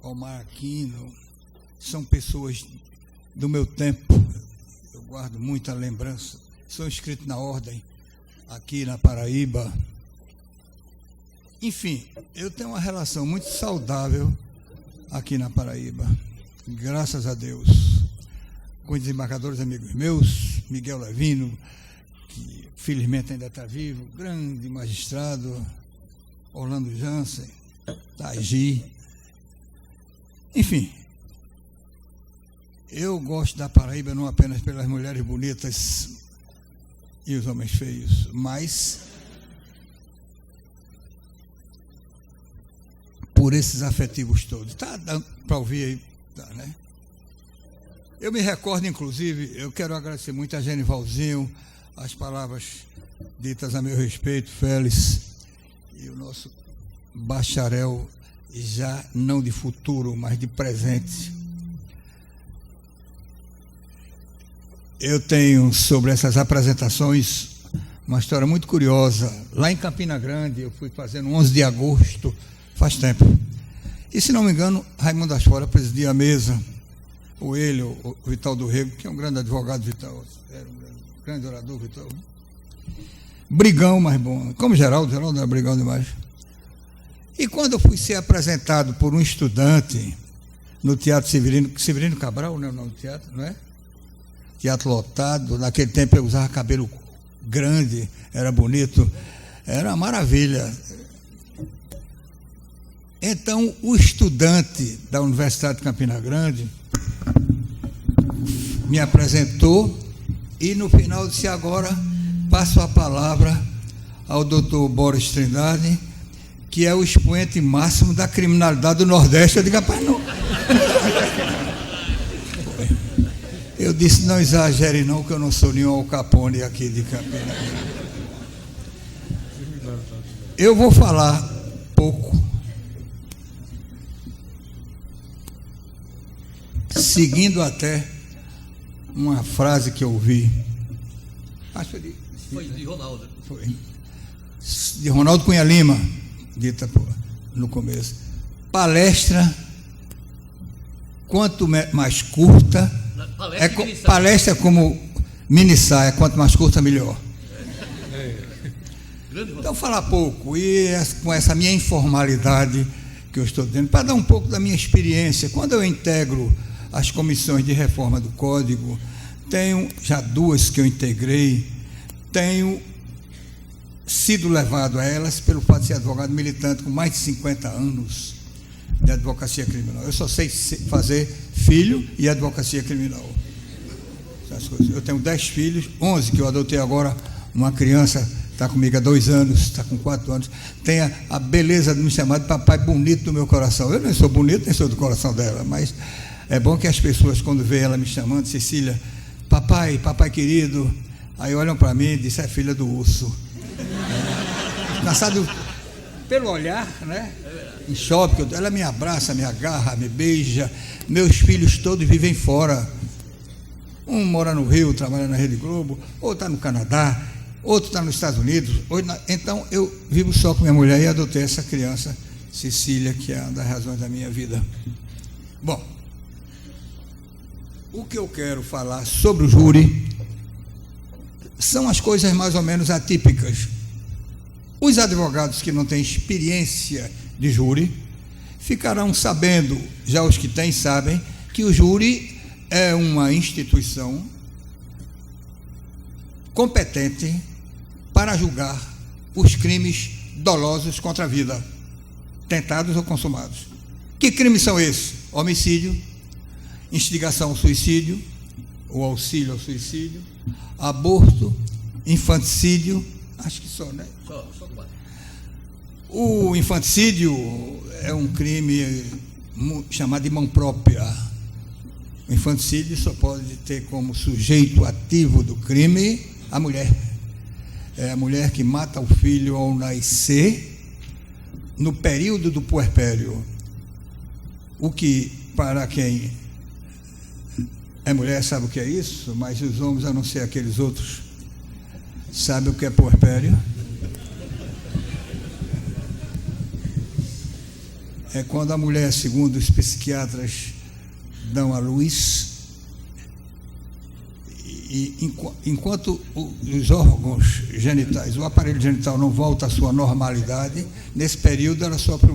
Omar Aquino, são pessoas do meu tempo, eu guardo muita lembrança, são inscritos na ordem aqui na Paraíba. Enfim, eu tenho uma relação muito saudável aqui na Paraíba, graças a Deus, com desembargadores amigos meus, Miguel Levino, que felizmente ainda está vivo, grande magistrado, Orlando Jansen, Tagi. Enfim, eu gosto da Paraíba não apenas pelas mulheres bonitas e os homens feios, mas por esses afetivos todos. Está dando para ouvir aí, tá, né? Eu me recordo, inclusive, eu quero agradecer muito a Genivalzinho, as palavras ditas a meu respeito, Félix, e o nosso bacharel, já não de futuro, mas de presente. Eu tenho sobre essas apresentações uma história muito curiosa. Lá em Campina Grande, eu fui fazer no 11 de agosto, faz tempo. E, se não me engano, Raimundo Asfora presidia a mesa, ou ele, o Vital do Rego, que é um grande advogado, Vital, era um grande orador, Vital. Brigão, mas bom, como Geraldo era brigão demais. E quando eu fui ser apresentado por um estudante no Teatro Severino Cabral, né, o nome do teatro, não é? Teatro lotado, naquele tempo eu usava cabelo grande, era bonito, era uma maravilha. Então, o estudante da Universidade de Campina Grande me apresentou e, no final, disse: agora passo a palavra ao doutor Boris Trindade, que é o expoente máximo da criminalidade do Nordeste. Eu digo: rapaz, não. Eu disse: não exagere não, que eu não sou nenhum Al Capone aqui de Campina Grande. Eu vou falar pouco, seguindo até uma frase que eu ouvi. Acho que foi de Ronaldo. Foi de Ronaldo Cunha Lima, dita no começo. Palestra, quanto mais curta, palestra como minissaia, quanto mais curta, melhor. Então, falar pouco, e com essa minha informalidade que eu estou dizendo, para dar um pouco da minha experiência. Quando eu integro as comissões de reforma do Código, tenho já 2 que eu integrei, tenho sido levado a elas pelo fato de ser advogado militante com mais de 50 anos de advocacia criminal. Eu só sei fazer filho e advocacia criminal. Eu tenho 10 filhos, 11 que eu adotei agora, uma criança está comigo há 2 anos, está com 4 anos, tem a beleza de me chamar de papai bonito do meu coração. Eu nem sou bonito, nem sou do coração dela, mas é bom que as pessoas, quando veem ela me chamando, Cecília, papai querido, aí olham para mim e dizem: é filha do urso. Cansado pelo olhar, né? Em shopping, ela me abraça, me agarra, me beija. Meus filhos todos vivem fora. Um mora no Rio, trabalha na Rede Globo, outro está no Canadá, outro está nos Estados Unidos. Então eu vivo só com minha mulher e adotei essa criança, Cecília, que é uma das razões da minha vida. Bom, o que eu quero falar sobre o júri são as coisas mais ou menos atípicas. Os advogados que não têm experiência de júri ficarão sabendo, já os que têm sabem, que o júri é uma instituição competente para julgar os crimes dolosos contra a vida, tentados ou consumados. Que crimes são esses? Homicídio, instigação ao suicídio, ou auxílio ao suicídio, aborto, infanticídio, acho que só, né? Só 4. O infanticídio é um crime chamado de mão própria. O infanticídio só pode ter como sujeito ativo do crime a mulher. É a mulher que mata o filho ao nascer, no período do puerpério. O que, para quem é mulher, sabe o que é isso, mas os homens, a não ser aqueles outros, sabem o que é puerpério? é quando a mulher, segundo os psiquiatras, dão à luz, e enquanto os órgãos genitais, o aparelho genital não volta à sua normalidade, nesse período ela sofre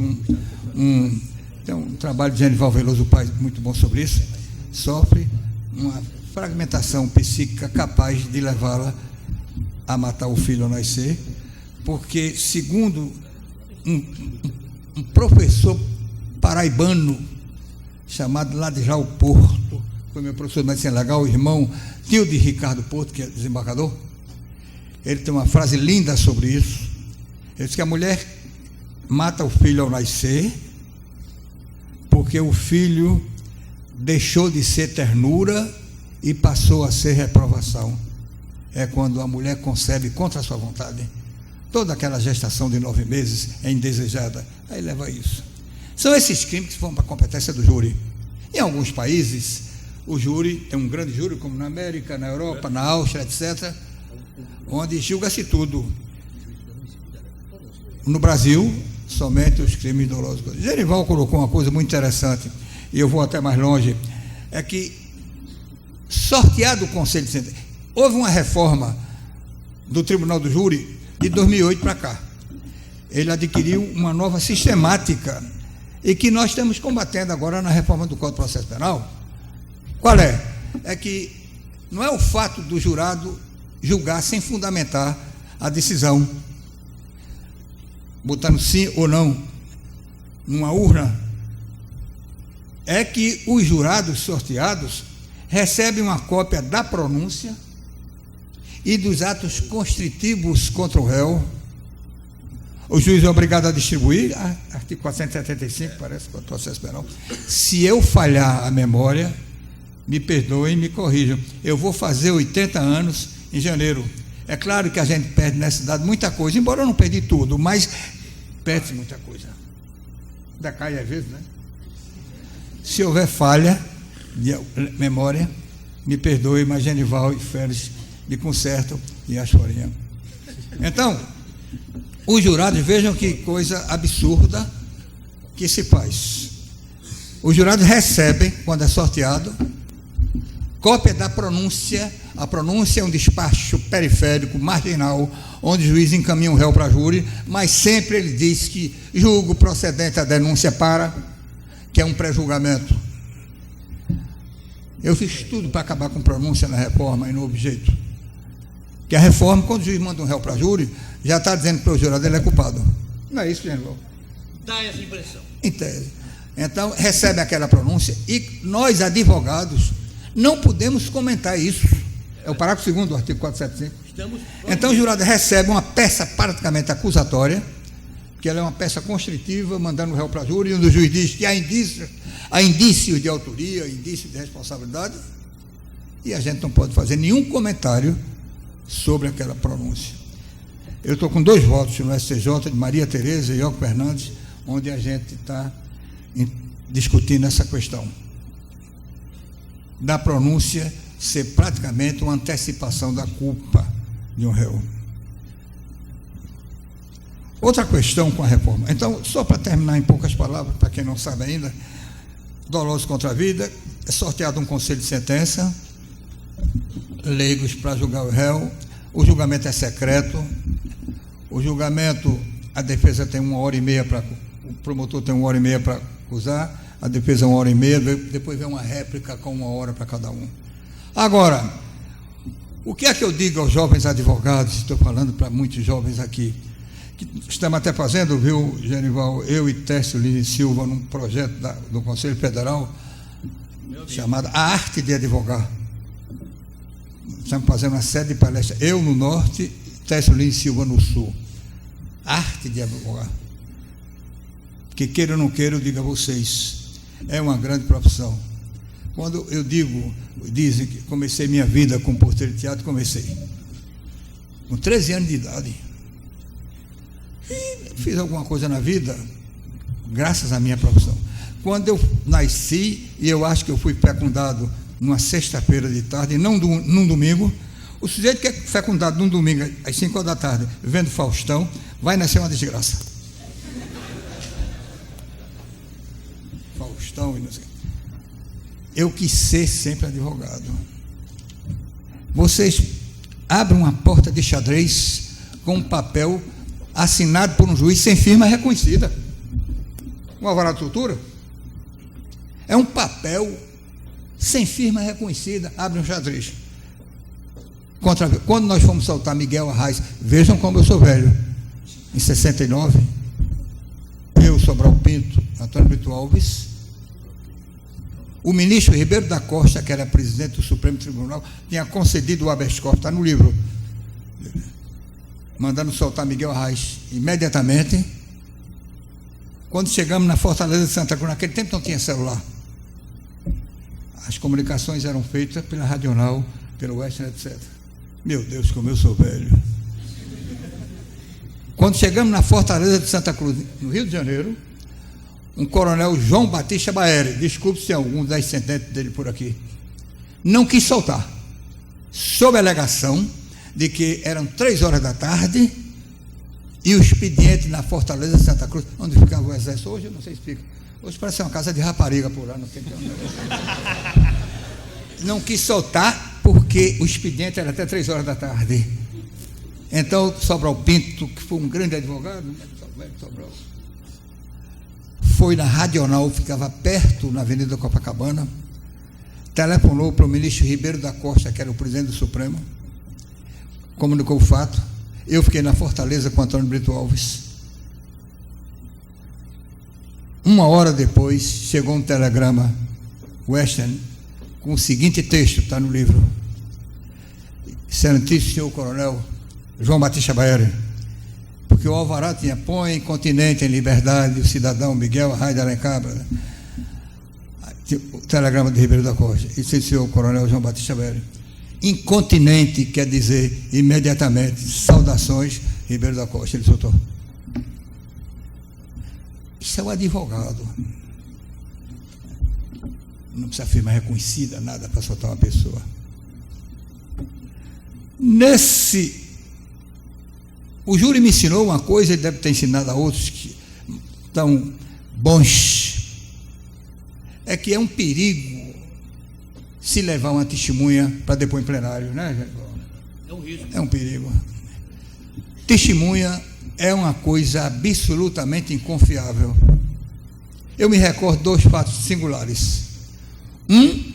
tem um trabalho de Genival Veloso Paz muito bom sobre isso, sofre uma fragmentação psíquica capaz de levá-la a matar o filho ao nascer, porque, segundo um professor paraibano chamado Ladislau Porto, foi meu professor de medicina legal, o irmão tio de Ricardo Porto, que é desembargador, ele tem uma frase linda sobre isso. Ele diz que a mulher mata o filho ao nascer porque o filho deixou de ser ternura e passou a ser reprovação. É quando a mulher concebe contra a sua vontade. Toda aquela gestação de 9 meses é indesejada. Aí leva a isso. São esses crimes que vão para a competência do júri. Em alguns países, o júri, tem um grande júri, como na América, na Europa, na Áustria, etc., onde julga-se tudo. No Brasil, somente os crimes dolosos. Genival colocou uma coisa muito interessante, e eu vou até mais longe, é que, sorteado o Conselho de Sentença, houve uma reforma do Tribunal do Júri de 2008 para cá. Ele adquiriu uma nova sistemática, e que nós estamos combatendo agora na reforma do Código de Processo Penal. Qual é? É que não é o fato do jurado julgar sem fundamentar a decisão, botando sim ou não numa urna, é que os jurados sorteados recebem uma cópia da pronúncia e dos atos constritivos contra o réu. O juiz é obrigado a distribuir, artigo 475, parece, do processo penal. Se eu falhar a memória, me perdoem e me corrijam. Eu vou fazer 80 anos em janeiro. É claro que a gente perde nessa idade muita coisa, embora eu não perdi tudo, mas perde-se muita coisa. Decai às vezes, né? Se houver falha de memória, me perdoe, mas Genival e Félix me consertam e acho farinha. Então, os jurados, vejam que coisa absurda que se faz. Os jurados recebem, quando é sorteado, cópia da pronúncia. A pronúncia é um despacho periférico, marginal, onde o juiz encaminha o réu para a júri, mas sempre ele diz que julgo procedente a denúncia para, que é um pré-julgamento. Eu fiz tudo para acabar com pronúncia na reforma e no objeto. Que a reforma, quando o juiz manda um réu para a júri, já está dizendo para o jurado ele é culpado. Não é isso, general? Dá essa impressão. Em tese. Então, recebe aquela pronúncia e nós, advogados, não podemos comentar isso. É o parágrafo 2º do artigo 475. Então, o jurado recebe uma peça praticamente acusatória, que ela é uma peça constritiva, mandando o réu para a júri, e o juiz diz que há indícios de autoria, indícios de responsabilidade, e a gente não pode fazer nenhum comentário sobre aquela pronúncia. Eu estou com 2 votos no STJ, de Maria Tereza e Ioco Fernandes, onde a gente está discutindo essa questão da pronúncia ser praticamente uma antecipação da culpa de um réu. Outra questão com a reforma. Então, só para terminar em poucas palavras, para quem não sabe ainda, doloso contra a vida, é sorteado um conselho de sentença, leigos para julgar o réu, o julgamento é secreto, o julgamento, a defesa tem 1h30 para, o promotor tem 1h30 para acusar, a defesa 1h30, depois vem uma réplica com 1 hora para cada um. Agora, o que é que eu digo aos jovens advogados? Estou falando para muitos jovens aqui, que estamos até fazendo, viu, Genival, eu e Tércio Lins Silva, num projeto do Conselho Federal, chamado A Arte de Advogar. Estamos fazendo uma série de palestras, eu no norte, Tércio Lins Silva no sul. Arte de advogar. Que queira ou não queira, eu digo a vocês, é uma grande profissão. Quando eu dizem que comecei minha vida com porteiro de teatro, comecei com 13 anos de idade. E fiz alguma coisa na vida, graças à minha profissão. Quando eu nasci, e eu acho que eu fui fecundado numa sexta-feira de tarde, e não num domingo, o sujeito que é fecundado num domingo, às 5 horas da tarde, vendo Faustão, vai nascer uma desgraça. Faustão. E não sei. Eu quis ser sempre advogado. Vocês abrem uma porta de xadrez com um papel assinado por um juiz sem firma reconhecida. Um alvará de soltura é um papel sem firma reconhecida. Abre um xadrez. Quando nós fomos soltar Miguel Arraes, vejam como eu sou velho, em 69, eu, Sobral Pinto, Antônio Brito Alves, o ministro Ribeiro da Costa, que era presidente do Supremo Tribunal, tinha concedido o habeas corpus, está no livro, mandando soltar Miguel Arraes imediatamente. Quando chegamos na Fortaleza de Santa Cruz, naquele tempo não tinha celular, as comunicações eram feitas pela Radional, pelo Western, etc. Meu Deus, como eu sou velho. Quando chegamos na Fortaleza de Santa Cruz, no Rio de Janeiro, um coronel João Batista Baeri, desculpe se tem algum descendente dele por aqui, não quis soltar, sob a alegação de que eram 3 horas da tarde e o expediente na Fortaleza de Santa Cruz, onde ficava o exército, hoje eu não sei se fica, hoje parece uma casa de rapariga por lá, não tem não quis soltar porque o expediente era até 3 horas da tarde. Então Sobral Pinto, que foi um grande advogado, Sobral, foi na Radional, ficava perto na Avenida Copacabana, telefonou para o ministro Ribeiro da Costa, que era o presidente do Supremo, comunicou o fato. Eu fiquei na Fortaleza com Antônio Brito Alves. 1 hora depois chegou um telegrama Western com o seguinte texto, está no livro: Excelentíssimo senhor coronel João Batista Baeri, porque o alvará tinha põe continente em liberdade o cidadão Miguel Arraes de Alencar, o telegrama de Ribeiro da Costa, e senhor coronel João Batista Baeri, incontinente quer dizer imediatamente, saudações Ribeiro da Costa. Ele soltou. Isso é o advogado, não precisa firma reconhecida, nada para soltar uma pessoa. O júri me ensinou uma coisa, ele deve ter ensinado a outros que estão bons, é que é um perigo se levar uma testemunha para depor em plenário, né, gente? É um risco. É um perigo. Testemunha é uma coisa absolutamente inconfiável. Eu me recordo de 2 fatos singulares. Um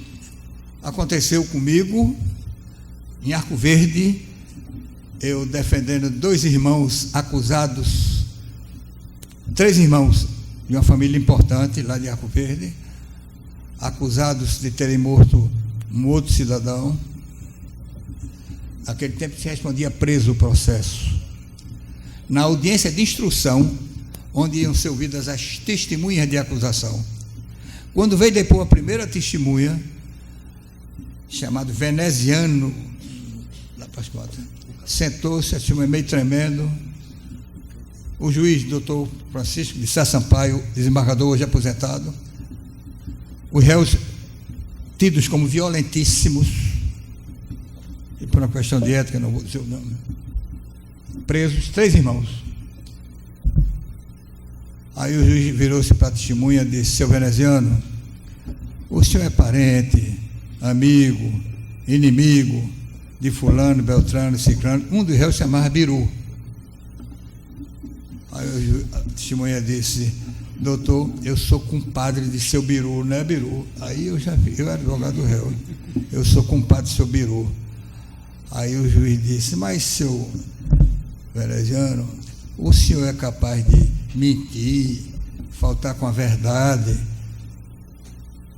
aconteceu comigo em Arco Verde, eu defendendo 2 irmãos acusados, 3 irmãos de uma família importante lá de Arco Verde, acusados de terem morto um outro cidadão. Naquele tempo se respondia preso o processo. Na audiência de instrução, onde iam ser ouvidas as testemunhas de acusação, quando veio depor a primeira testemunha, chamado Veneziano, lá para as contas, sentou-se, assim, meio tremendo. O juiz, doutor Francisco de Sá Sampaio, desembargador hoje aposentado, os réus tidos como violentíssimos, e por uma questão de ética, não vou dizer o nome, presos, 3 irmãos. Aí o juiz virou-se para a testemunha e disse: seu Veneziano, o senhor é parente, amigo, inimigo de fulano, beltrano, ciclano. Um dos réus se chamava Biru. Aí a testemunha disse: doutor, eu sou compadre de seu Biru, não é Biru? Aí eu já vi, eu era advogado do réu, eu sou compadre de seu Biru. Aí o juiz disse: mas seu Veneziano, o senhor é capaz de mentir, faltar com a verdade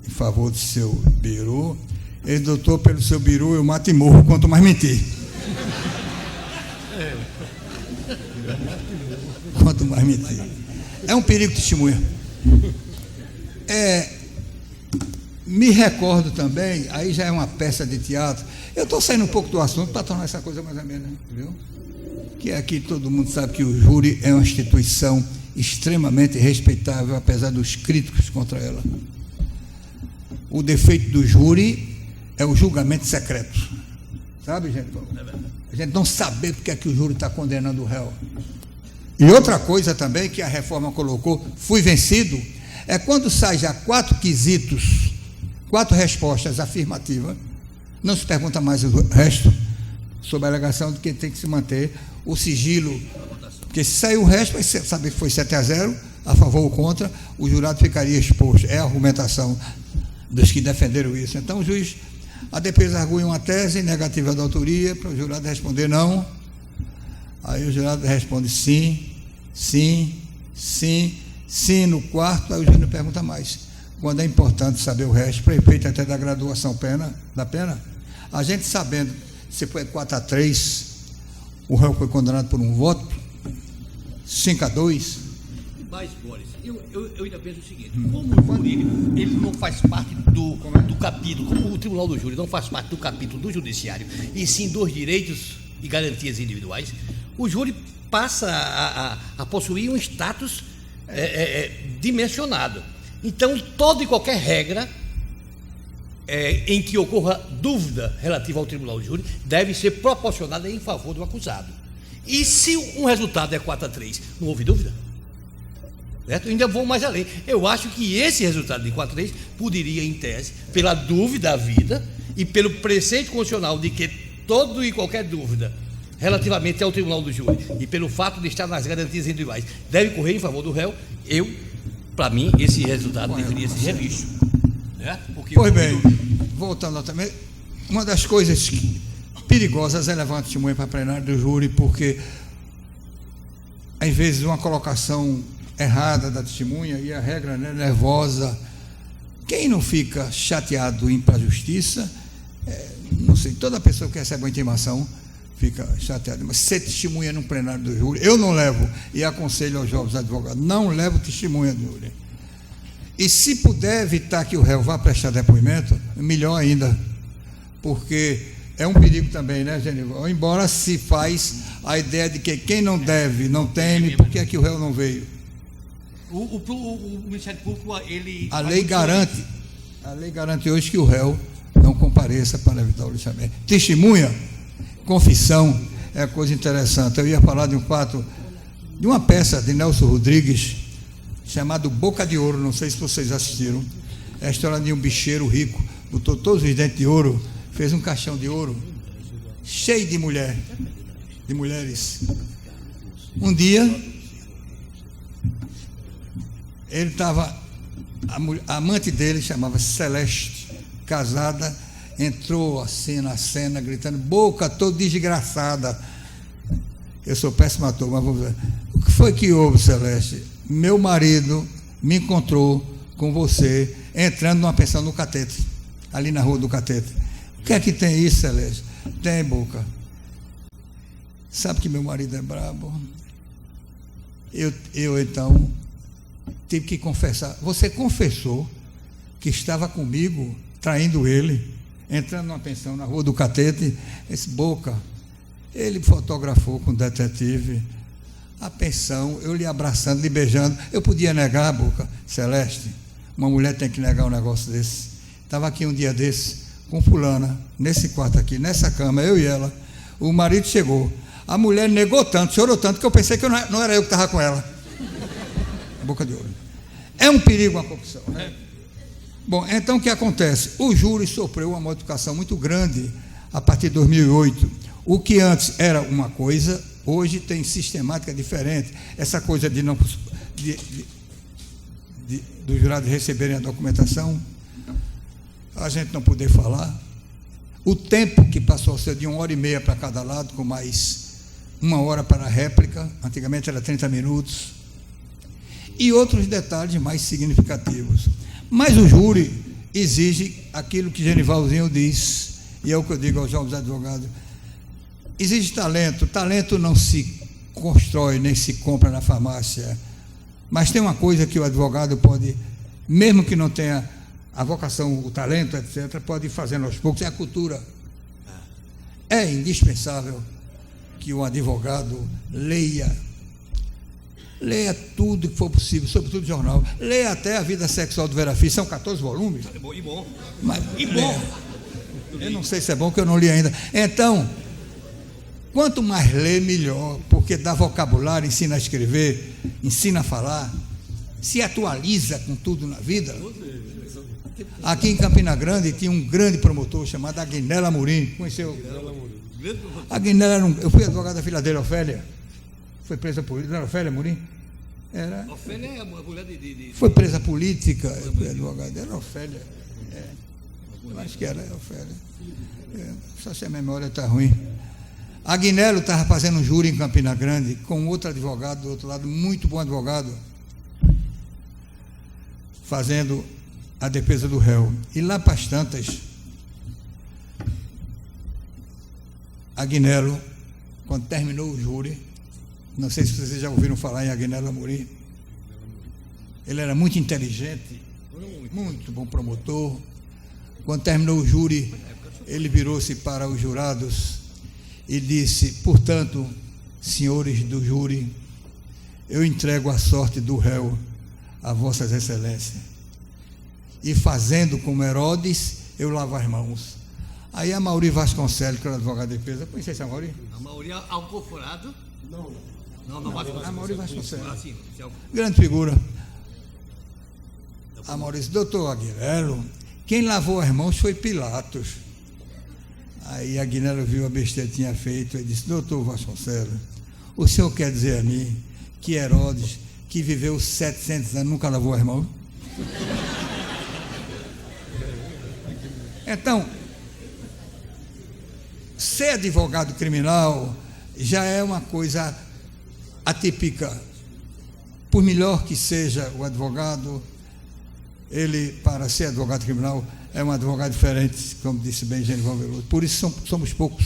em favor do seu Biru? Ele: doutor, pelo seu Biru eu mato e morro, quanto mais mentir. Quanto mais mentir. É um perigo testemunha. Me recordo também, aí já é uma peça de teatro, eu estou saindo um pouco do assunto para tornar essa coisa mais amena, viu? Que aqui todo mundo sabe que o júri é uma instituição extremamente respeitável, apesar dos críticos contra ela. O defeito do júri é o julgamento secreto. Sabe, gente? A gente não saber porque é que o júri está condenando o réu. E outra coisa também que a reforma colocou, fui vencido, É quando sai já 4 quesitos, 4 respostas afirmativas, não se pergunta mais o resto, sob a alegação de que tem que se manter o sigilo, porque se sair o resto, vai saber que foi 7-0, a favor ou contra, o jurado ficaria exposto. É a argumentação dos que defenderam isso. Então, o juiz, a defesa argui uma tese negativa da autoria, para o jurado responder não. Aí o jurado responde sim, sim, sim, sim no quarto. Aí o juiz não pergunta mais. Quando é importante saber o resto, para efeito até da graduação da pena, a gente sabendo se foi 4-3, o réu foi condenado por um voto, 5-2. Mas, Boris, eu ainda penso o seguinte: como o júri ele não faz parte do capítulo, como o tribunal do júri não faz parte do capítulo do judiciário, e sim dos direitos e garantias individuais, o júri passa a possuir um status dimensionado. Então, toda e qualquer regra em que ocorra dúvida relativa ao tribunal do júri deve ser proporcionada em favor do acusado. E se um resultado é 4-3, não houve dúvida? Certo? Eu ainda vou mais além. Eu acho que esse resultado de 4-3 poderia, em tese, pela dúvida havida e pelo preceito constitucional de que toda e qualquer dúvida relativamente ao tribunal do júri e pelo fato de estar nas garantias individuais deve correr em favor do réu, para mim, esse resultado deveria ser revisto. Pois bem, voltando também, uma das coisas perigosas é levar testemunha para plenário do júri, porque às vezes uma colocação errada da testemunha e a regra, né, nervosa, quem não fica chateado em ir para a justiça, não sei, toda pessoa que recebe uma intimação fica chateada, mas ser testemunha no plenário do júri, eu não levo, e aconselho aos jovens advogados, não levo testemunha do júri. E se puder evitar que o réu vá prestar depoimento, melhor ainda, porque é um perigo também, né, Genival? Embora se faz a ideia de que quem não deve, não teme, por que é que o réu não veio? O Ministério Público, ele... A lei garante hoje que o réu não compareça para evitar o lixamento. Testemunha, confissão, é coisa interessante. Eu ia falar de um fato, de uma peça de Nelson Rodrigues, chamado Boca de Ouro, não sei se vocês assistiram. É a história de um bicheiro rico, botou todos os dentes de ouro, fez um caixão de ouro, cheio de mulheres. Um dia, ele estava, a amante dele chamava Celeste, casada, entrou assim na cena, gritando, boca toda desgraçada. Eu sou péssimo ator, mas vamos ver. O que foi que houve, Celeste? Meu marido me encontrou com você entrando numa pensão no Catete, ali na rua do Catete. O que é que tem isso, Celeste? Tem, boca. Sabe que meu marido é brabo? Eu então tive que confessar. Você confessou que estava comigo, traindo ele, entrando numa pensão na rua do Catete. Esse boca, ele fotografou com o detetive a pensão, eu lhe abraçando, lhe beijando. Eu podia negar, boca? Celeste, uma mulher tem que negar um negócio desse. Estava aqui um dia desse, com fulana, nesse quarto aqui, nessa cama, eu e ela. O marido chegou. A mulher negou tanto, chorou tanto, que eu pensei que não era eu que estava com ela. Boca de ouro. É um perigo a corrupção, né? Bom, então o que acontece? O júri sofreu uma modificação muito grande a partir de 2008. O que antes era uma coisa, hoje tem sistemática diferente. Essa coisa de não dos jurados receberem a documentação, a gente não poder falar. O tempo que passou a ser de 1h30 para cada lado, com mais 1 hora para a réplica, antigamente era 30 minutos. E outros detalhes mais significativos. Mas o júri exige aquilo que Genivalzinho diz, e é o que eu digo aos jovens advogados: exige talento. Talento não se constrói nem se compra na farmácia, mas tem uma coisa que o advogado pode, mesmo que não tenha a vocação, o talento, etc., pode ir fazendo aos poucos, é a cultura. É indispensável que o advogado leia tudo que for possível, sobretudo jornal, leia até a vida sexual do Vera Fischer, são 14 volumes. E bom. Mas, eu não sei se é bom, que eu não li ainda. Então, quanto mais lê, melhor, porque dá vocabulário, ensina a escrever, ensina a falar. se atualiza com tudo na vida. Aqui em Campina Grande tinha um grande promotor chamado Aguinel Amorim. Conheceu? Aguinel eu fui advogado da filha dele, Ofélia. Foi presa política. Não era Ofélia Amorim? Era. Ofélia é a mulher de... Foi presa política. Eu fui advogado dela, Ofélia. Eu acho que era Ofélia. Só se a memória está ruim. Aguinelo estava fazendo um júri em Campina Grande com outro advogado do outro lado, muito bom advogado, fazendo a defesa do réu. E lá para as tantas, Aguinelo, quando terminou o júri, não sei se vocês já ouviram falar em Aguinelo Amorim, ele era muito inteligente, muito bom promotor. Quando terminou o júri, ele virou-se para os jurados e disse: portanto, senhores do júri, eu entrego a sorte do réu a vossas excelências. E fazendo como Herodes, eu lavo as mãos. Aí a Mauri Vasconcelos, que era advogado de defesa, conhece essa Mauri? A Mauri Alcoforado? Não. A Mauri Vasconcelos. Sim, grande figura. A Mauri disse: doutor Aguinelo, quem lavou as mãos foi Pilatos. Aí Aguinelo viu a besteira que tinha feito e disse: doutor Vasconcelos, o senhor quer dizer a mim que Herodes, que viveu 700 anos, nunca lavou as mãos? Então, ser advogado criminal já é uma coisa atípica. Por melhor que seja o advogado, ele, para ser advogado criminal, é um advogado diferente, como disse bem Genival Veloso. Por isso somos poucos.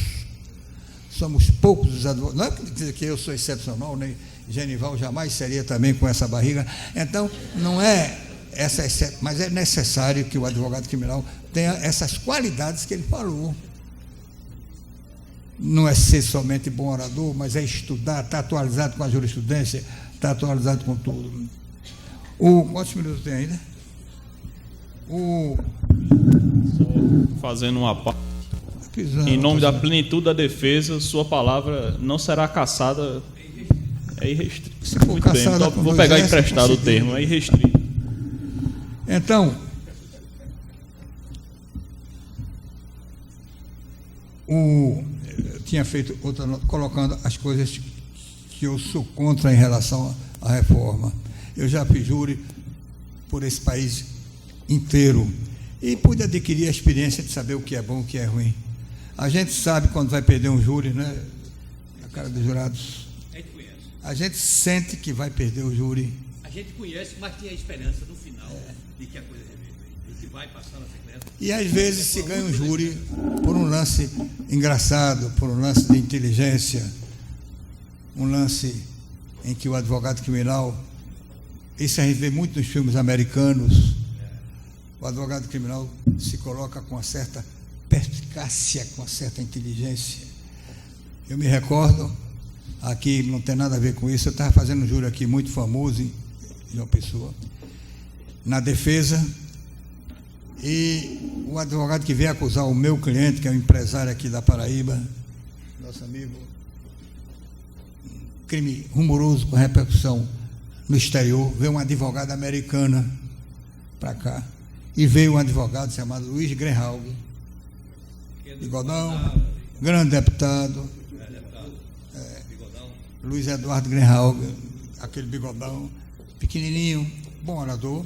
Somos poucos os advogados. Não é dizer que eu sou excepcional, nem Genival jamais seria também com essa barriga. Então, não é essa, mas é necessário que o advogado criminal tenha essas qualidades que ele falou. Não é ser somente bom orador, mas é estudar, estar atualizado com a jurisprudência, estar atualizado com tudo. Quantos minutos tem ainda? Fazendo uma parte. Em nome da plenitude da defesa, sua palavra não será cassada. É irrestrito. Se for cassada, então, vou pegar emprestado o termo, é irrestrito. Então, eu tinha feito outra nota, colocando as coisas que eu sou contra em relação à reforma. Eu já fiz júri por esse país inteiro e pude adquirir a experiência de saber o que é bom e o que é ruim. A gente sabe quando vai perder um júri, né? A cara dos jurados. A gente conhece. A gente sente que vai perder o júri. A gente conhece, mas tem a esperança no final de que a coisa reverter, de que vai passar na sequência. E às vezes se ganha um júri por um lance engraçado, por um lance de inteligência, um lance em que o advogado criminal, isso a gente vê muito nos filmes americanos, o advogado criminal se coloca com uma certa perspicácia, com uma certa inteligência. Eu me recordo, aqui não tem nada a ver com isso, eu estava fazendo um júri aqui muito famoso em João Pessoa, na defesa, e o advogado que veio acusar o meu cliente, que é um empresário aqui da Paraíba, nosso amigo, crime rumoroso com repercussão no exterior, veio uma advogada americana para cá, e veio um advogado chamado Luiz Greenhalgh, bigodão, grande deputado, Luiz Eduardo Greenhalgh, aquele bigodão, pequenininho, bom orador.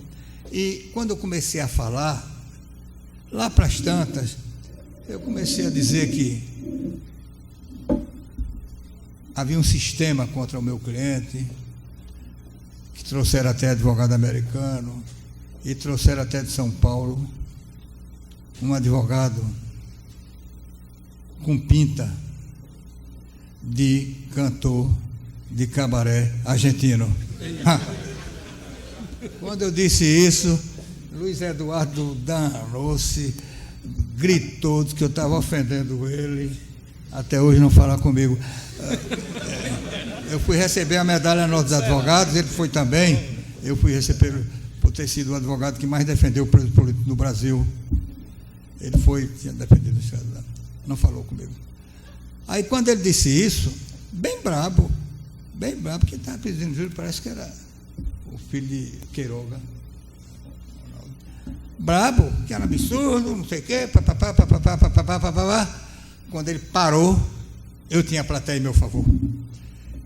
E quando eu comecei a falar, lá para as tantas, eu comecei a dizer que havia um sistema contra o meu cliente, que trouxeram até advogado americano, e trouxeram até de São Paulo um advogado com pinta de cantor de cabaré argentino. Quando eu disse isso, Luiz Eduardo danou-se, gritou, disse que eu estava ofendendo ele, até hoje não fala comigo. Eu fui receber a medalha Nobel dos Advogados, ele foi também, eu fui receber por ter sido o advogado que mais defendeu o preso político no Brasil. Ele tinha defendido o Estado, não falou comigo. Aí quando ele disse isso, bem brabo, que estava pedindo júri, parece que era o filho de Queiroga. Brabo, que era absurdo, não sei o quê, papapá. Quando ele parou, eu tinha a plateia em meu favor.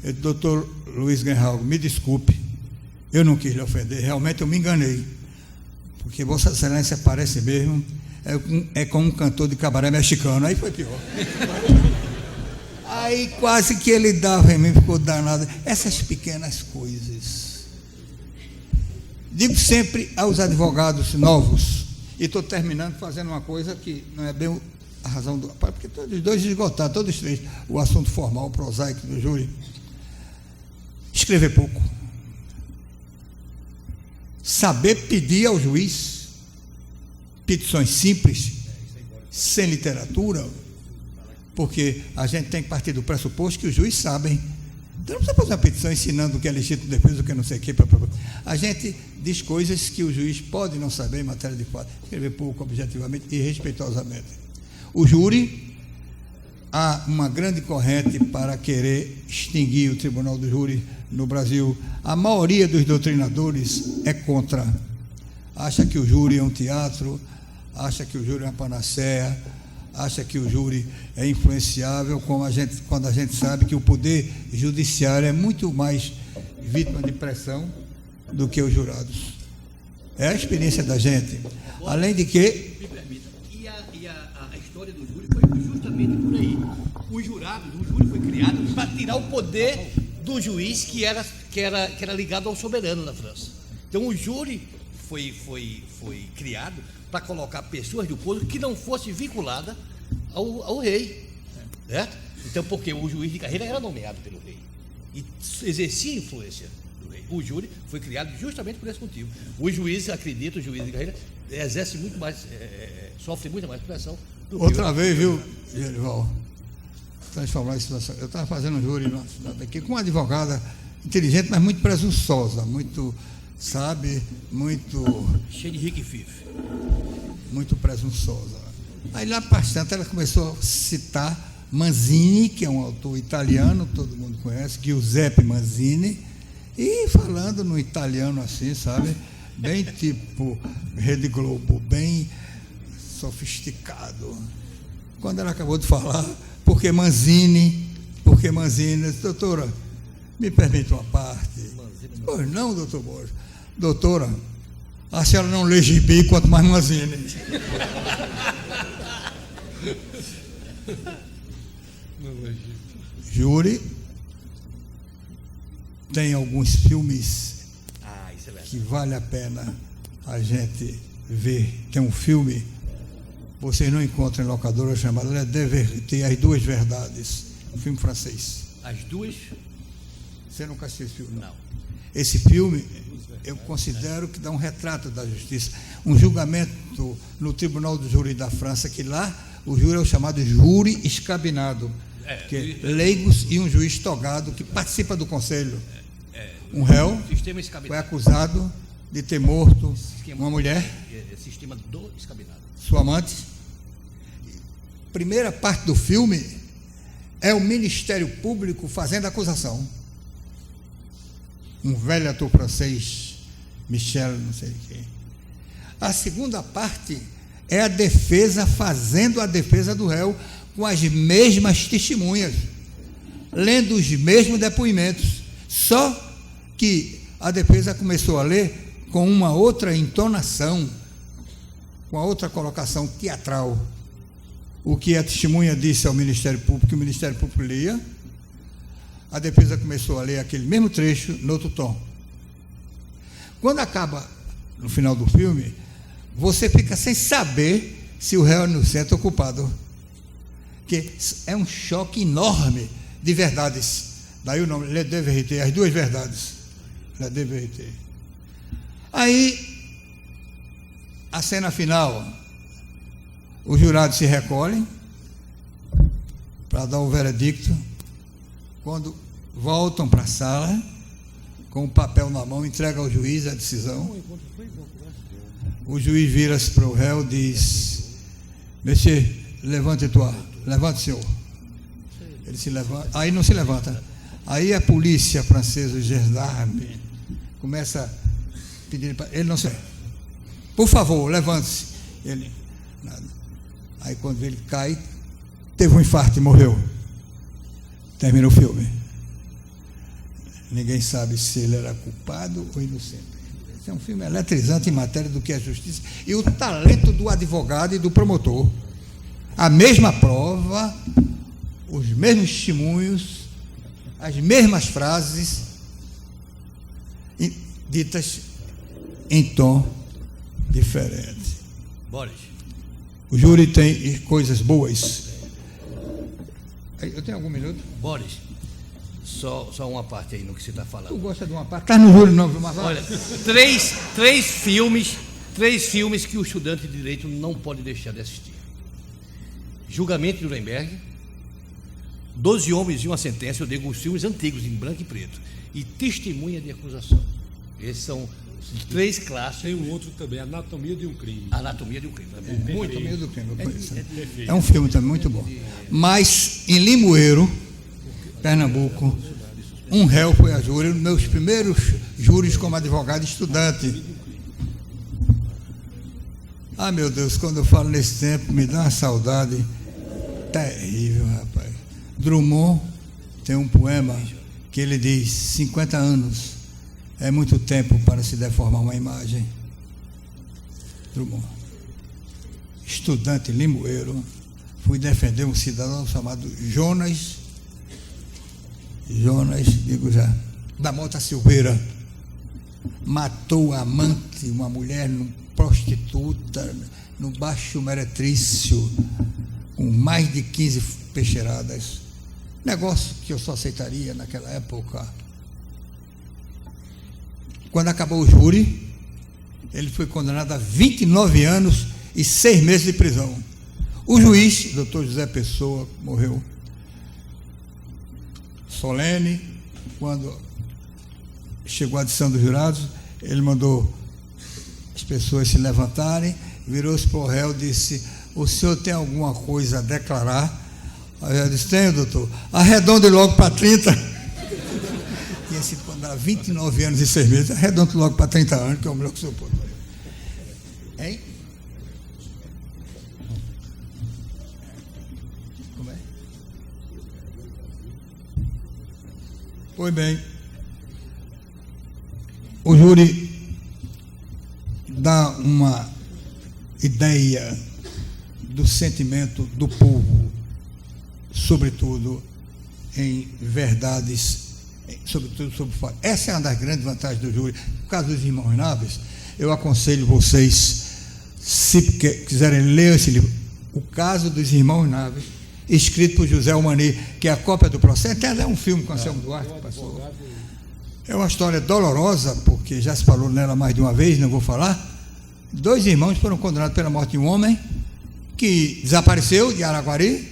Eu disse, doutor Luiz Guerraldo, me desculpe, eu não quis lhe ofender, realmente eu me enganei, porque Vossa Excelência parece mesmo, é como um cantor de cabaré mexicano, aí foi pior. Aí quase que ele dava em mim, ficou danado. Essas pequenas coisas. Digo sempre aos advogados novos, e estou terminando fazendo uma coisa que não é bem a razão do... Porque todos os dois esgotaram, todos os três, o assunto formal, o prosaico do júri. Escrever pouco. Saber pedir ao juiz petições simples, sem literatura, porque a gente tem que partir do pressuposto que os juízes sabem. Então não precisa fazer uma petição ensinando o que é legítimo defesa, o que é não sei o quê. A gente diz coisas que o juiz pode não saber em matéria de fato. Escrever pouco, objetivamente e respeitosamente. O júri, há uma grande corrente para querer extinguir o Tribunal do Júri no Brasil. A maioria dos doutrinadores é contra. Acha que o júri é um teatro, acha que o júri é uma panaceia, acha que o júri é influenciável, quando a gente sabe que o poder judiciário é muito mais vítima de pressão do que os jurados. É a experiência da gente. Além de que... Me permita, a história do júri foi justamente por aí. O júri foi criado para tirar o poder do juiz que era ligado ao soberano na França. Então o júri foi criado para colocar pessoas do povo que não fosse vinculada ao rei, certo? Então, porque o juiz de carreira era nomeado pelo rei e exercia influência do rei. O júri foi criado justamente por esse motivo. Os juízes, acredito, o juiz de carreira exerce muito mais, sofre muito mais pressão do que outra vez, viu, Gerival? Transformar a situação. Eu estava fazendo um júri aqui com uma advogada inteligente, mas muito presunçosa, muito, sabe, muito... cheio de rico e fife. Muito presunçosa. Aí lá bastante ela começou a citar Manzini, que é um autor italiano, todo mundo conhece, Giuseppe Manzini, e falando no italiano assim, sabe, bem tipo Rede Globo, bem sofisticado. Quando ela acabou de falar, porque Manzini, doutora, me permite uma parte. Pois não, doutor Borges. Doutora, a senhora não lê gibi, quanto mais Manzini. Júri tem alguns filmes que vale a pena a gente ver. Tem um filme, vocês não encontram em locadora, chamado Le Vérité, As Duas Verdades, um filme francês. As duas? Você nunca assistiu esse filme? Não. Esse filme, eu considero que dá um retrato da justiça, um julgamento no Tribunal do Júri da França, que lá o júri é o chamado júri escabinado, que é leigos e um juiz togado que participa do conselho. Um réu foi acusado de ter morto uma mulher, sistema do escabinado, sua amante. Primeira parte do filme é o Ministério Público fazendo a acusação. Um velho ator francês, Michel, não sei quem. A segunda parte é a defesa fazendo a defesa do réu com as mesmas testemunhas, lendo os mesmos depoimentos, só que a defesa começou a ler com uma outra entonação, com a outra colocação teatral. O que a testemunha disse ao Ministério Público, o Ministério Público lia, a defesa começou a ler aquele mesmo trecho no outro tom. Quando acaba, no final do filme, você fica sem saber se o réu é inocente ou culpado. Que é um choque enorme de verdades. Daí o nome, Le Vérité, As Duas Verdades. Le Vérité. Aí, a cena final, os jurados se recolhem para dar o veredicto. Quando voltam para a sala, com o papel na mão, entrega ao juiz a decisão. O juiz vira-se para o réu e diz: Monsieur, levante, senhor. Ele se levanta, aí não se levanta. Aí a polícia francesa, o gendarme, começa pedindo para ele, não sei. Por favor, levante-se. Ele, nada. Aí quando ele cai, teve um infarto e morreu. Termina o filme. Ninguém sabe se ele era culpado ou inocente. Esse é um filme eletrizante em matéria do que é justiça e o talento do advogado e do promotor. A mesma prova, os mesmos testemunhos, as mesmas frases ditas em tom diferente. Boris. O júri tem coisas boas. Eu tenho algum minuto? Boris, só uma parte aí no que você está falando. Tu gosta de uma parte? Está no júri, não, mas vai. Olha, três filmes que o estudante de direito não pode deixar de assistir: Julgamento de Nuremberg, 12 Homens e uma Sentença. Eu digo os filmes antigos, em branco e preto, e Testemunha de Acusação. Esses são os 3 clássicos. Tem um outro também, Anatomia de um Crime. Anatomia de um Crime. Muito Anatomia do Crime, eu conheço. Perfeito. É um filme também muito bom. Mas em Limoeiro, Pernambuco, um réu foi a júri, meus primeiros júris como advogado estudante. Ah, meu Deus, quando eu falo nesse tempo, me dá uma saudade terrível, rapaz. Drummond tem um poema que ele diz: 50 anos é muito tempo para se deformar uma imagem. Drummond. Estudante limoeiro, fui defender um cidadão chamado Jonas, digo já, da Mota Silveira. Matou a amante, uma mulher, prostituta, no Baixo Meretrício, com mais de 15 peixeiradas. Negócio que eu só aceitaria naquela época. Quando acabou o júri, ele foi condenado a 29 anos e 6 meses de prisão. O juiz, doutor José Pessoa, morreu solene. Quando chegou a adição dos jurados, ele mandou as pessoas se levantarem, virou-se para o réu e disse: o senhor tem alguma coisa a declarar? Aí eu disse: tenho, doutor. Arredonde logo para 30. Tinha sido condenado a 29 anos e 6 meses. Arredonde logo para 30 anos, que é o melhor que o senhor pode. Hein? Como é? Pois bem, o júri dá uma ideia do sentimento do povo, sobretudo em verdades, sobretudo sobre fatos. Essa é uma das grandes vantagens do júri. No caso dos Irmãos Naves, eu aconselho vocês, se quiserem ler esse livro, O Caso dos Irmãos Naves, escrito por José Almani, que é a cópia do processo. Tem até um filme com Anselmo Duarte que passou. É uma história dolorosa, porque já se falou nela mais de uma vez, não vou falar. 2 irmãos foram condenados pela morte de um homem que desapareceu de Araguari.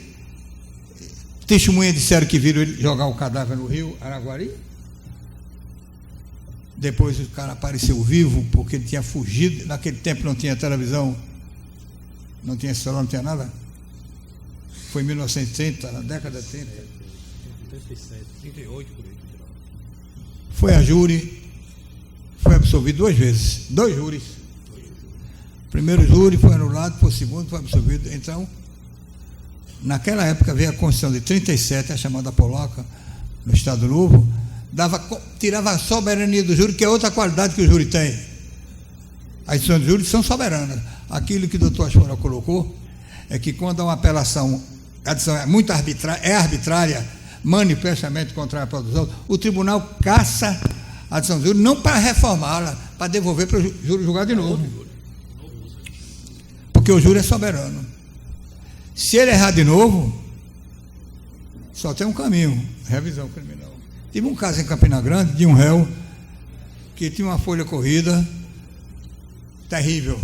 Testemunhas disseram que viram ele jogar o cadáver no rio Araguari. Depois o cara apareceu vivo, porque ele tinha fugido. Naquele tempo não tinha televisão, não tinha celular, não tinha nada. Foi em 1930, na década de 30. 37, 38 por aí. Foi a júri, foi absolvido 2 vezes, 2 júris. O primeiro júri foi anulado, foi o segundo, foi absolvido. Então, naquela época veio a Constituição de 37, a chamada Polaca, no Estado Novo, tirava a soberania do júri, que é outra qualidade que o júri tem. As decisões do júri são soberanas. Aquilo que o doutor Aspora colocou é que quando há uma apelação, a decisão é muito arbitrária, manifestamente contrária à produção, o tribunal caça a decisão do júri, não para reformá-la, para devolver para o júri julgar de novo. Porque o júri é soberano. Se ele errar de novo, só tem um caminho: revisão criminal. Tive um caso em Campina Grande de um réu que tinha uma folha corrida terrível,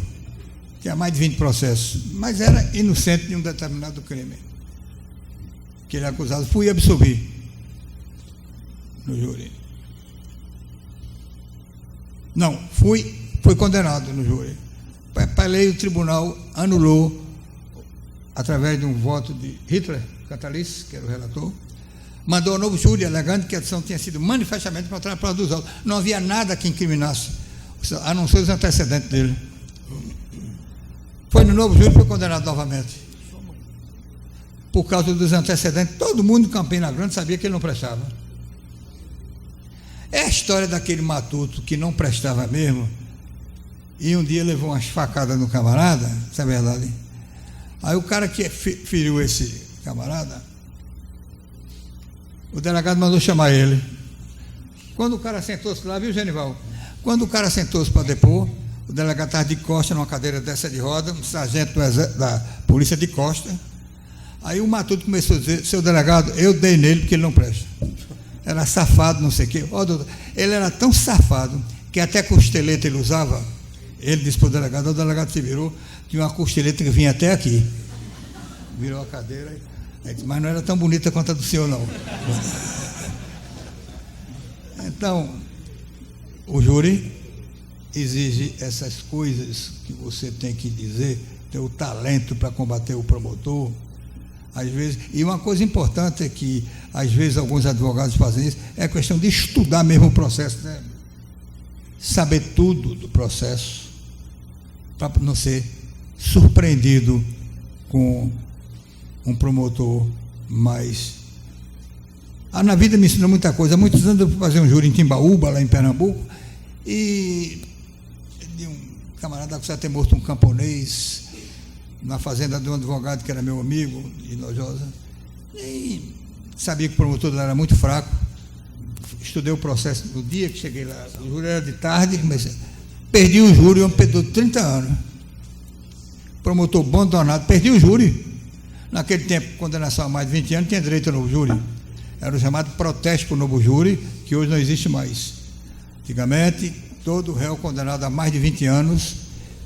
tinha mais de 20 processos, mas era inocente de um determinado crime que ele é acusado. Fui absolver no júri. Não, foi condenado no júri. Apelei, o tribunal anulou, através de um voto de Hitler Catalice, que era o relator, mandou um novo júri alegando que a ação tinha sido manifestamente contra a prova dos autos. Não havia nada que incriminasse, a não ser os antecedentes dele. Foi no novo júri e foi condenado novamente. Por causa dos antecedentes, todo mundo em Campina Grande sabia que ele não prestava. É a história daquele matuto que não prestava mesmo, e um dia levou umas facadas no camarada, isso é verdade. Aí o cara que feriu esse camarada, o delegado mandou chamar ele. Quando o cara sentou-se lá, viu, Genival? Quando o cara sentou-se para depor, o delegado estava de costa numa cadeira dessa de roda, um sargento da polícia de costa. Aí o matuto começou a dizer: seu delegado, eu dei nele porque ele não presta. Era safado, não sei o quê. Oh, doutor, ele era tão safado que até costeleta ele usava. Ele disse para o delegado se virou, tinha uma costeleta que vinha até aqui. Virou a cadeira, disse, mas não era tão bonita quanto a do senhor, não. Então, o júri exige essas coisas que você tem que dizer, ter o talento para combater o promotor. Às vezes, e uma coisa importante é que, às vezes, alguns advogados fazem isso, é a questão de estudar mesmo o processo, né? Saber tudo do processo, para não ser surpreendido com um promotor mais... na vida me ensinou muita coisa. Há muitos anos eu fui fazer um júri em Timbaúba, lá em Pernambuco, e de um camarada que já ter morto um camponês na fazenda de um advogado que era meu amigo, de Nojosa, e sabia que o promotor era muito fraco. Estudei o processo no dia que cheguei lá, o júri era de tarde, perdi o júri, um perdeu 30 anos. Promotor bom danado, perdi o júri. Naquele tempo, condenação a mais de 20 anos, tinha direito ao novo júri. Era o chamado protesto para o novo júri, que hoje não existe mais. Antigamente, todo réu condenado a mais de 20 anos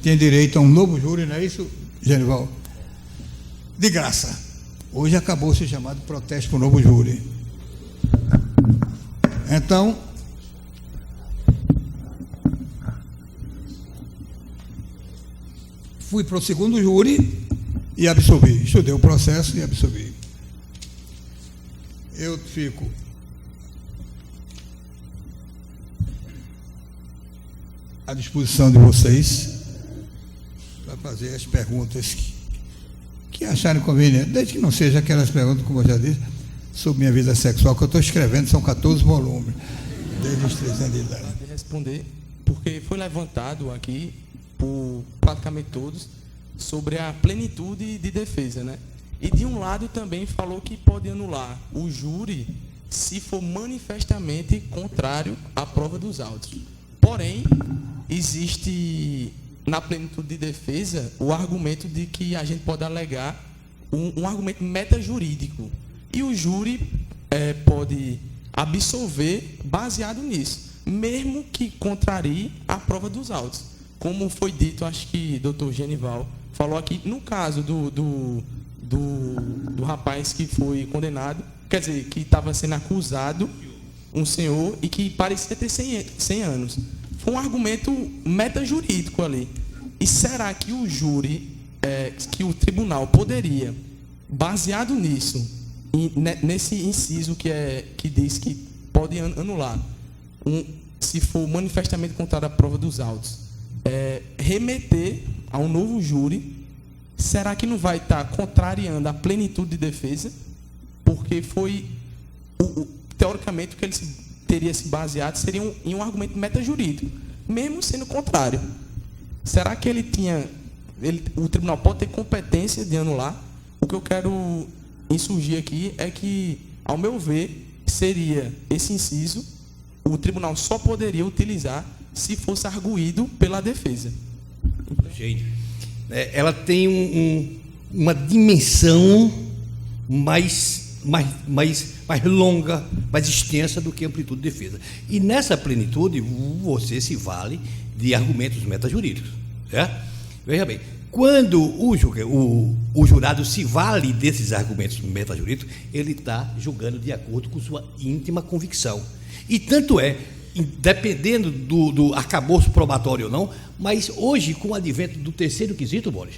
tem direito a um novo júri, não é isso, Genival? De graça. Hoje acabou se chamado protesto para o novo júri. Então, fui para o segundo júri e absolvi. Estudei o processo e absolvi. Eu fico à disposição de vocês para fazer as perguntas que acharem conveniente, desde que não seja aquelas perguntas, como eu já disse, sobre minha vida sexual, que eu estou escrevendo, são 14 volumes, desde os 3 anos de idade. Pode responder, porque foi levantado aqui, por praticamente todos, sobre a plenitude de defesa, né? E de um lado também falou que pode anular o júri se for manifestamente contrário à prova dos autos. Porém, existe na plenitude de defesa o argumento de que a gente pode alegar um argumento metajurídico. E o júri pode absolver baseado nisso, mesmo que contrarie a prova dos autos. Como foi dito, acho que o Dr. Genival falou aqui, no caso do rapaz que foi condenado, quer dizer, que estava sendo acusado, um senhor, e que parecia ter 100 anos. Foi um argumento metajurídico ali. E será que o júri, que o tribunal poderia, baseado nisso, nesse inciso que diz que pode anular, se for manifestamente contrário à prova dos autos, remeter a um novo júri, será que não vai estar contrariando a plenitude de defesa? Porque foi, teoricamente, o que ele teria se baseado seria em um argumento metajurídico, mesmo sendo contrário. Será que o tribunal pode ter competência de anular? O que eu quero insurgir aqui é que, ao meu ver, seria esse inciso, o tribunal só poderia utilizar se fosse arguído pela defesa. Gente, ela tem uma dimensão mais longa, mais extensa do que a amplitude de defesa. E nessa plenitude, você se vale de argumentos metajurídicos. Certo? Veja bem, quando o jurado se vale desses argumentos metajurídicos, ele está julgando de acordo com sua íntima convicção. E tanto dependendo do arcabouço probatório ou não, mas hoje, com o advento do terceiro quesito, Boris,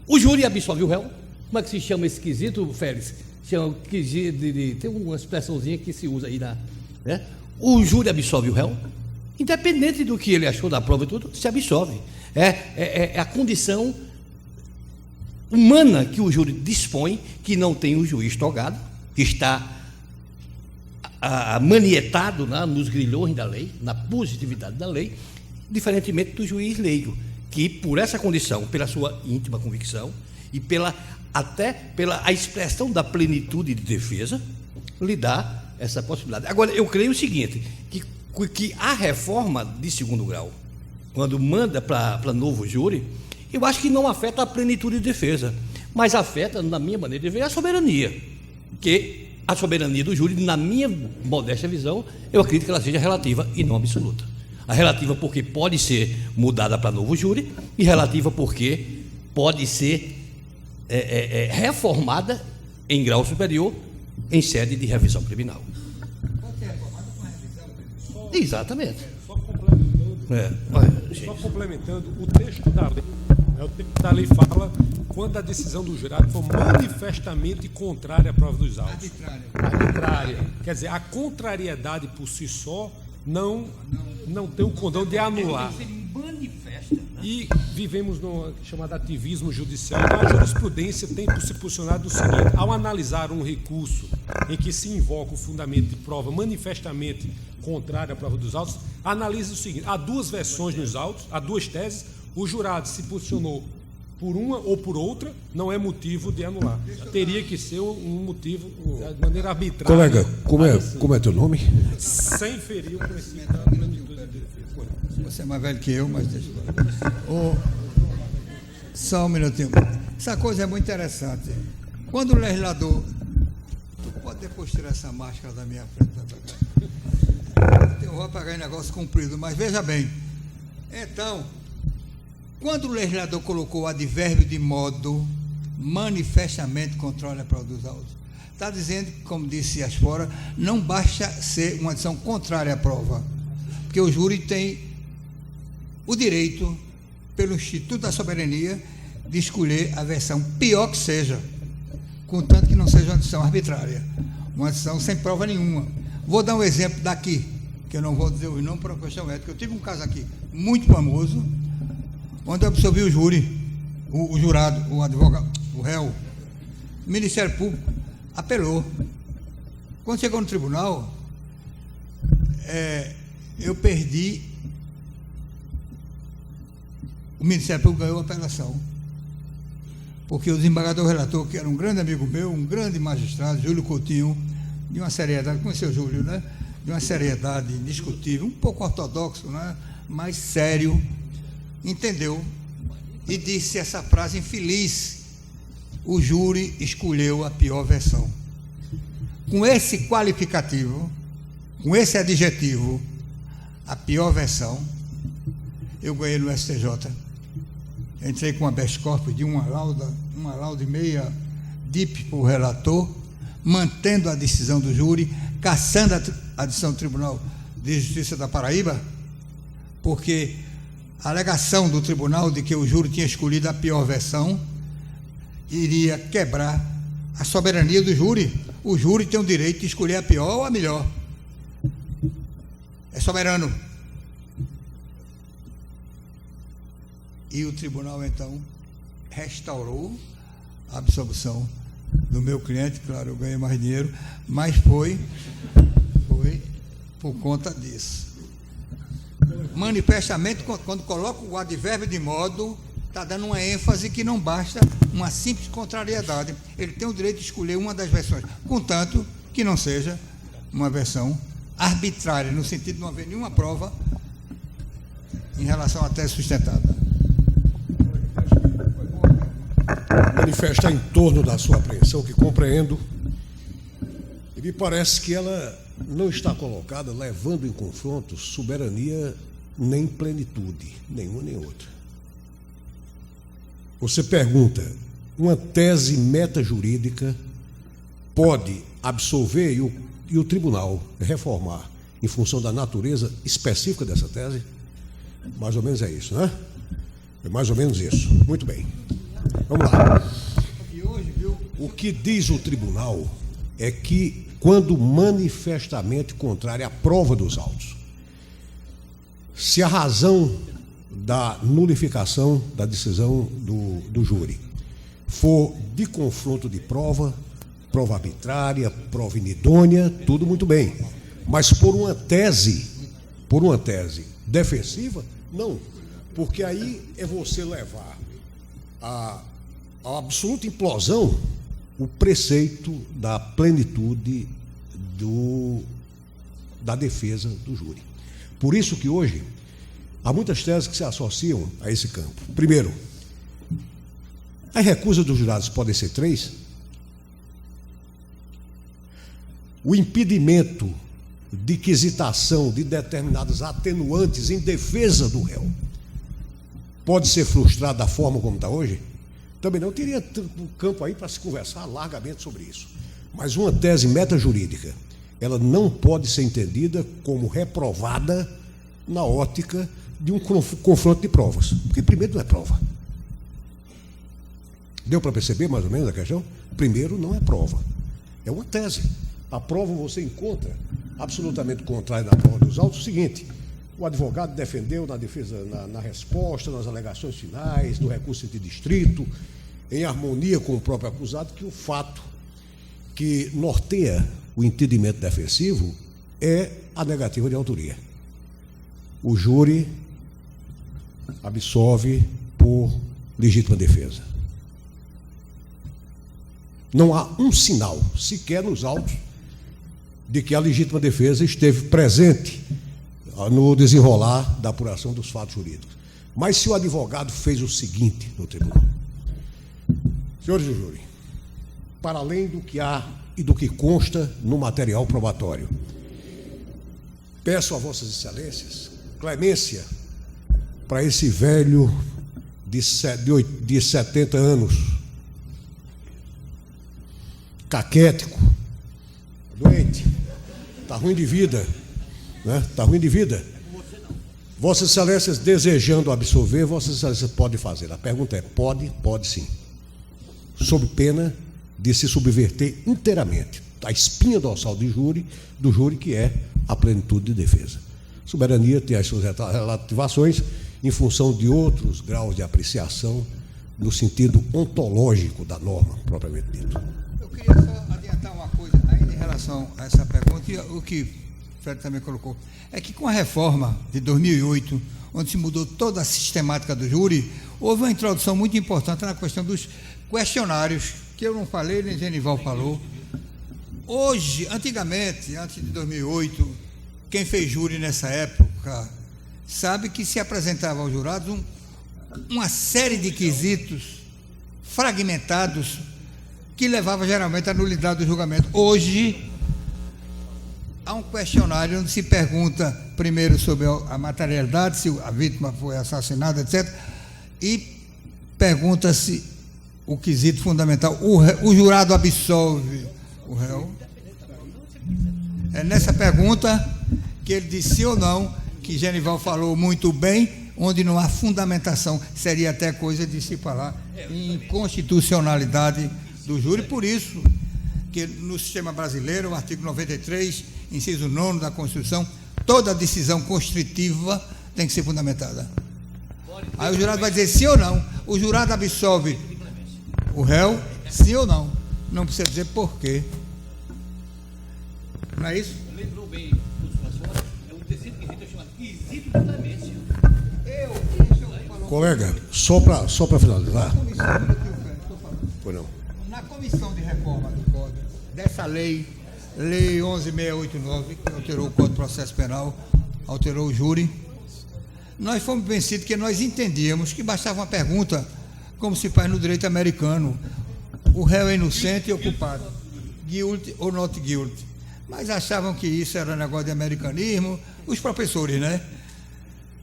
o júri absolve o réu. Como é que se chama esse quesito, Félix? tem uma expressãozinha que se usa aí, né? O júri absolve o réu, independente do que ele achou da prova e tudo, se absolve. É a condição humana que o júri dispõe, que não tem o juiz togado, que está manietado nos grilhões da lei, na positividade da lei, diferentemente do juiz leigo, que por essa condição, pela sua íntima convicção e até pela expressão da plenitude de defesa, lhe dá essa possibilidade. Agora, eu creio o seguinte, que a reforma de segundo grau, quando manda para novo júri, eu acho que não afeta a plenitude de defesa, mas afeta, na minha maneira de ver, a soberania, que a soberania do júri, na minha modesta visão, eu acredito que ela seja relativa e não absoluta. A relativa porque pode ser mudada para novo júri e relativa porque pode ser reformada em grau superior em sede de revisão criminal. Pode ser reformada com revisão? Exatamente. Só complementando, o texto da lei, o texto da lei fala quando a decisão do jurado for manifestamente contrária à prova dos autos. Arbitrária. Quer dizer, a contrariedade por si só não tem o condão de anular. E vivemos no chamado ativismo judicial. Então, a jurisprudência tem por se posicionar do seguinte: ao analisar um recurso em que se invoca o fundamento de prova manifestamente contrária à prova dos autos, analisa o seguinte: há duas versões nos autos, há duas teses, o jurado se posicionou por uma ou por outra, não é motivo de anular. Teria que ser um motivo de maneira arbitrária. Colega, como é teu nome? Sem ferir o princípio da plenitude de defesa. Você é mais velho que eu, mas deixa eu... Só um minutinho. Essa coisa é muito interessante. Quando o legislador... Tu pode depois tirar essa máscara da minha frente. Eu vou pagar em negócio cumprido, mas veja bem. Então, quando o legislador colocou o advérbio de modo manifestamente controla a prova dos autos, está dizendo, como disse Asfora, não basta ser uma decisão contrária à prova, porque o júri tem o direito, pelo Instituto da Soberania, de escolher a versão pior que seja, contanto que não seja uma decisão arbitrária, uma decisão sem prova nenhuma. Vou dar um exemplo daqui, que eu não vou dizer o nome por uma questão ética. Eu tive um caso aqui muito famoso, onde eu absolvi o júri, o jurado, o advogado, o réu. O Ministério Público apelou. Quando chegou no tribunal, eu perdi. O Ministério Público ganhou a apelação, porque o desembargador relator, que era um grande amigo meu, um grande magistrado, Júlio Coutinho, de uma seriedade, conheceu o Júlio, né? De uma seriedade indiscutível, um pouco ortodoxo, né? Mas sério, entendeu? E disse essa frase infeliz: o júri escolheu a pior versão. Com esse qualificativo, com esse adjetivo, a pior versão, eu ganhei no STJ. Entrei com uma habeas corpus de uma lauda e meia DIP para o relator, mantendo a decisão do júri, cassando a decisão do Tribunal de Justiça da Paraíba, porque a alegação do tribunal de que o júri tinha escolhido a pior versão iria quebrar a soberania do júri. O júri tem o direito de escolher a pior ou a melhor. É soberano. E o tribunal, então, restaurou a absolvição do meu cliente. Claro, eu ganhei mais dinheiro, mas foi por conta disso. Manifestamente, quando coloca o advérbio de modo, está dando uma ênfase que não basta uma simples contrariedade. Ele tem o direito de escolher uma das versões, contanto que não seja uma versão arbitrária, no sentido de não haver nenhuma prova em relação à tese sustentada. Manifesta em torno da sua apreensão, que compreendo, e me parece que ela não está colocada levando em confronto soberania nem plenitude, nenhuma nem outra. Você pergunta, uma tese metajurídica pode absolver e o tribunal reformar em função da natureza específica dessa tese? Mais ou menos é isso, né? É mais ou menos isso. Muito bem. Vamos lá. E hoje, viu? O que diz o tribunal é que, quando manifestamente contrária à prova dos autos, se a razão da nulificação da decisão do júri for de confronto de prova arbitrária, prova inidônea, tudo muito bem. Mas por uma tese defensiva, não. Porque aí é você levar a absoluta implosão o preceito da plenitude da defesa do júri. Por isso que hoje há muitas teses que se associam a esse campo. Primeiro, as recusas dos jurados podem ser 3. O impedimento de quisitação de determinadas atenuantes em defesa do réu pode ser frustrado da forma como está hoje? Também não teria um campo aí para se conversar largamente sobre isso. Mas uma tese metajurídica, ela não pode ser entendida como reprovada na ótica de um confronto de provas. Porque primeiro não é prova. Deu para perceber mais ou menos a questão? Primeiro não é prova. É uma tese. A prova você encontra absolutamente contrária da prova dos autos o seguinte: o advogado defendeu na defesa, na resposta, nas alegações finais, no recurso de distrito, em harmonia com o próprio acusado, que o fato que norteia o entendimento defensivo é a negativa de autoria. O júri absolve por legítima defesa. Não há um sinal, sequer nos autos, de que a legítima defesa esteve presente no desenrolar da apuração dos fatos jurídicos. Mas se o advogado fez o seguinte no tribunal: senhores do júri, para além do que há e do que consta no material probatório, peço a vossas excelências clemência para esse velho de 70 anos, caquético, doente, está ruim de vida, né? Está ruim de vida. Vossas excelências desejando absolver, vossas excelências podem fazer. A pergunta é: pode? Pode sim. Sob pena de se subverter inteiramente a espinha dorsal do júri, que é a plenitude de defesa. Soberania tem as suas relativações em função de outros graus de apreciação no sentido ontológico da norma, propriamente dito. Eu queria só adiantar uma coisa ainda em relação a essa pergunta, e o que o Fred também colocou, é que com a reforma de 2008, onde se mudou toda a sistemática do júri, houve uma introdução muito importante na questão dos questionários, que eu não falei, nem Genival falou. Hoje, antigamente, antes de 2008, quem fez júri nessa época sabe que se apresentava aos jurados uma série de quesitos fragmentados que levava geralmente à nulidade do julgamento. Hoje, há um questionário onde se pergunta primeiro sobre a materialidade, se a vítima foi assassinada, etc., e pergunta-se o quesito fundamental: o jurado absolve o réu? É nessa pergunta que ele disse sim ou não, que Genival falou muito bem, onde não há fundamentação. Seria até coisa de se falar em inconstitucionalidade do júri. Por isso que no sistema brasileiro, o artigo 93, inciso 9 da Constituição, toda decisão constritiva tem que ser fundamentada. Aí o jurado vai dizer sim ou não. O jurado absolve o réu, sim ou não. Não precisa dizer por quê. Não é isso? Lembrou bem, é um terceiro quesito chamado quesito de clemência. Colega, só para finalizar. Pois não. Na comissão de reforma do Código, dessa lei 11.689, que alterou o Código de Processo Penal, alterou o júri, nós fomos vencidos que nós entendíamos que bastava uma pergunta, como se faz no direito americano: o réu é inocente ou culpado, guilty or not guilty. Mas achavam que isso era negócio de americanismo, os professores, né?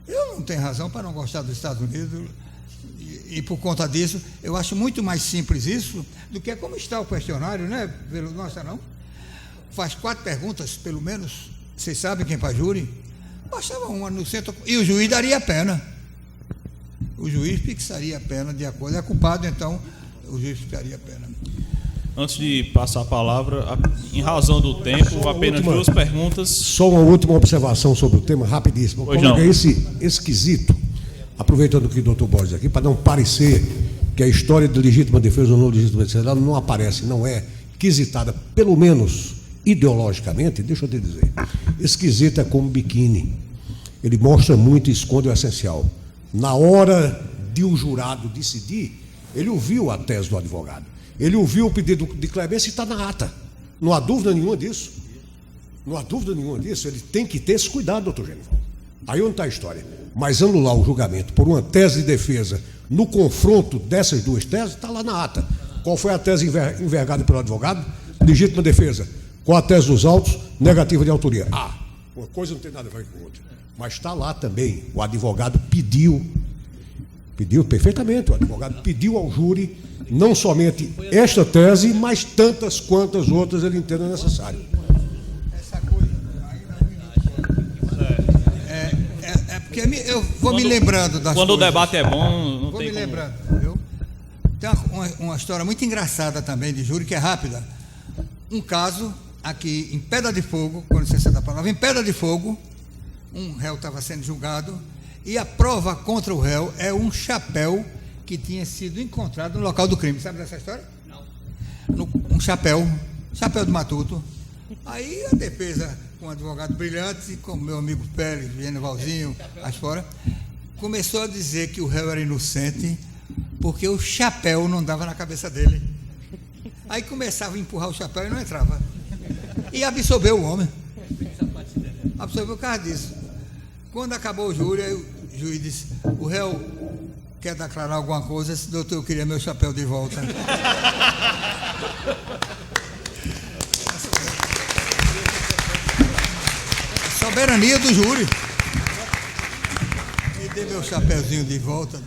Eu não tenho razão para não gostar dos Estados Unidos, e por conta disso, eu acho muito mais simples isso do que como está o questionário, né? Nossa, não? Faz 4 perguntas, pelo menos. Vocês sabem quem faz júri? Bastava uma no centro, e o juiz daria a pena. O juiz fixaria a pena de acordo. É culpado, então o juiz fixaria a pena. Antes de passar a palavra, em razão do tempo, apenas duas perguntas. Só uma última observação sobre o tema, rapidíssimo. Pois não. Esse quesito, aproveitando que o doutor Borges aqui, para não parecer que a história de legítima defesa ou não legítima defesa não aparece, não é quisitada, pelo menos ideologicamente, deixa eu te dizer, esse quesito é como biquíni. Ele mostra muito e esconde o essencial. Na hora de o jurado decidir, ele ouviu a tese do advogado, ele ouviu o pedido de clemência e está na ata. Não há dúvida nenhuma disso. Não há dúvida nenhuma disso. Ele tem que ter esse cuidado, doutor Genival. Aí onde está a história. Mas anular o julgamento por uma tese de defesa no confronto dessas duas teses, está lá na ata. Qual foi a tese envergada pelo advogado? Legítima defesa. Qual a tese dos autos? Negativa de autoria. Uma coisa não tem nada a ver com outra. Mas está lá também. O advogado pediu perfeitamente, o advogado pediu ao júri não somente esta tese, mas tantas quantas outras ele entenda necessário. Essa coisa é porque eu vou me lembrando das quando coisas. O debate é bom, não vou tem me como. lembrando, viu? Tem uma história muito engraçada também de júri, que é rápida. Um caso aqui em Pedra de Fogo, com licença da palavra, em Pedra de Fogo, um réu estava sendo julgado e a prova contra o réu é um chapéu que tinha sido encontrado no local do crime. Sabe dessa história? Não. Um chapéu de matuto. Aí a defesa, com um advogado brilhante, com meu amigo Pérez, Genivalzinho, as fora, começou a dizer que o réu era inocente porque o chapéu não dava na cabeça dele. Aí começava a empurrar o chapéu e não entrava. E absorveu o homem. Absorveu o caso disso. Quando acabou o júri, aí o juiz disse: o réu quer declarar alguma coisa? Esse doutor, eu queria meu chapéu de volta. Soberania do júri. Me dê meu chapéuzinho de volta.